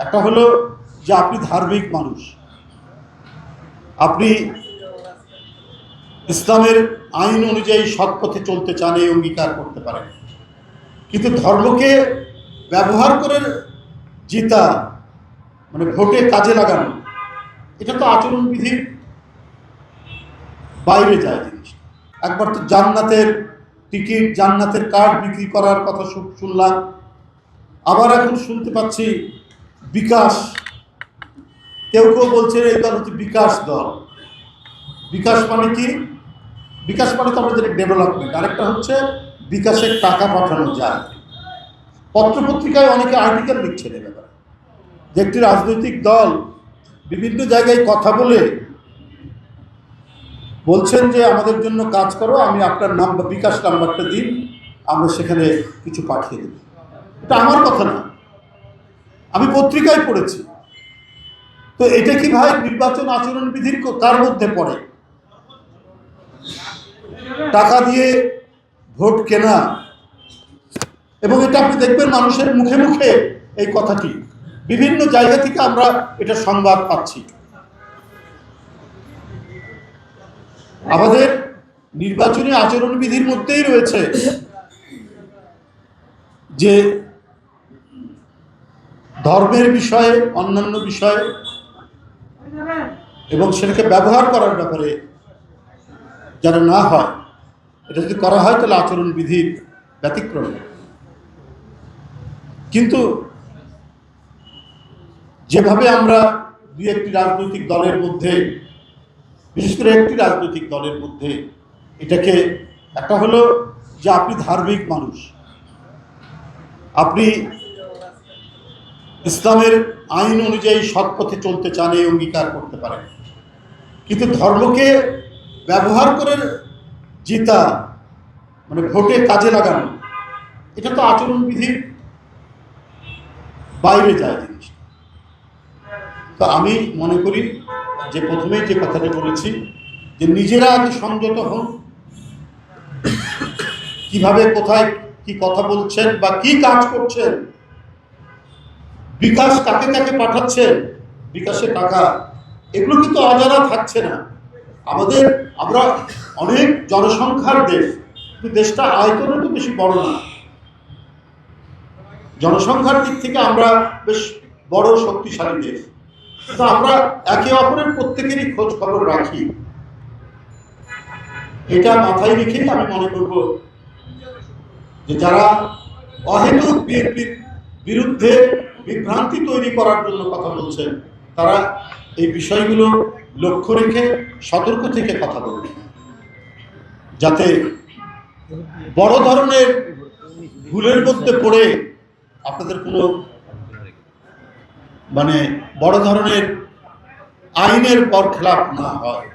একটা হলো যে আপনি ধার্মিক মানুষ, আপনি ইসলামের আইন অনুযায়ী সৎ পথে চলতে চান, এই অঙ্গীকার করতে পারেন। কিন্তু ধর্মকে ব্যবহার করে জিতা মানে ভোটে কাজে লাগানো, এটা তো আচরণবিধির বাইরে যায় জিনিস। একবার তো জান্নাতের টিকিট, জান্নাতের কার্ড বিক্রি করার কথা শুনলাম, আবার এখন শুনতে পাচ্ছি বিকাশ, কেউ কেউ বলছে এই দল হচ্ছে বিকাশ দল। বিকাশ মানে কি? বিকাশ মানে তো আমাদের ডেভেলপমেন্ট, আরেকটা হচ্ছে বিকাশের টাকা পাঠানো যায়। পত্রপত্রিকায় অনেকে আর্টিকেল লিখছেন এ ব্যাপারে, যে একটি রাজনৈতিক দল বিভিন্ন জায়গায় কথা বলে বলছেন যে আমাদের জন্য কাজ করো, আমি আপনার নাম্বার, বিকাশ নাম্বারটা দিন, আমরা সেখানে কিছু পাঠিয়ে দেব। এটা আমার কথা না, আমি পত্রিকায় পড়েছি। তো এটা কি ভাই নির্বাচন আচরণবিধির কার মধ্যে পড়ে? টাকা দিয়ে ভোট কেনা, এবং এটা আপনি দেখবেন মানুষের মুখে মুখে এই কথাটি, বিভিন্ন জায়গা থেকে আমরা এটা সংবাদ পাচ্ছি। আমাদের নির্বাচনী আচরণবিধির মধ্যেই রয়েছে যে ধর্মের বিষয়ে, অন্যান্য বিষয়ে এবং সেটাকে ব্যবহার করার ব্যাপারে যেন না হয়, এটা যদি করা হয় তাহলে আচরণবিধির ব্যতিক্রম। কিন্তু যেভাবে আমরা দুই একটি রাজনৈতিক দলের মধ্যে, বিশেষ করে একটি রাজনৈতিক দলের মধ্যে এটাকে, একটা হলো যে আপনি ধার্মিক মানুষ, আপনি ইসলামের আইন অনুযায়ী সৎ পথে চলতে চান, এই অঙ্গীকার করতে পারেন। কিন্তু ধর্মকে ব্যবহার করে জিতা মানে ভোটে কাজে লাগানো, এটা তো আচরণবিধির বাইরে যায় জিনিস। তো আমি মনে করি যে প্রথমেই যে কথাটা বলেছি, যে নিজেরা আগে সংযত হন, কিভাবে কোথায় কি কথা বলছেন বা কি কাজ করছেন, বিকাশ কাকে কাকে পাঠাচ্ছেন, বিকাশের টাকা, এগুলো কিন্তু অজানা থাকছে না। আমরা অনেক জনসংখ্যার দেশ, কিন্তু দেশটা আয়তনে তো বেশি বড় না, জনসংখ্যার দিক থেকে আমরা বেশ বড় শক্তিশালী দেশ। তো আমরা একে অপরের প্রত্যেকেরই খোঁজ খবর রাখি। এটা মাথায় রেখেই আমি মনে করব যে যারা অহেতুক বিএনপির বিরুদ্ধে বিভ্রান্তি তৈরি করার জন্য কথা বলছেন, তারা এই বিষয়গুলো লক্ষ্য রেখে সতর্ক থেকে কথা বলবে, যাতে বড় ধরনের ভুলের মধ্যে পড়ে আপনাদের কোনো বড় ধরনের আইনের বরখেলাপ না হয়।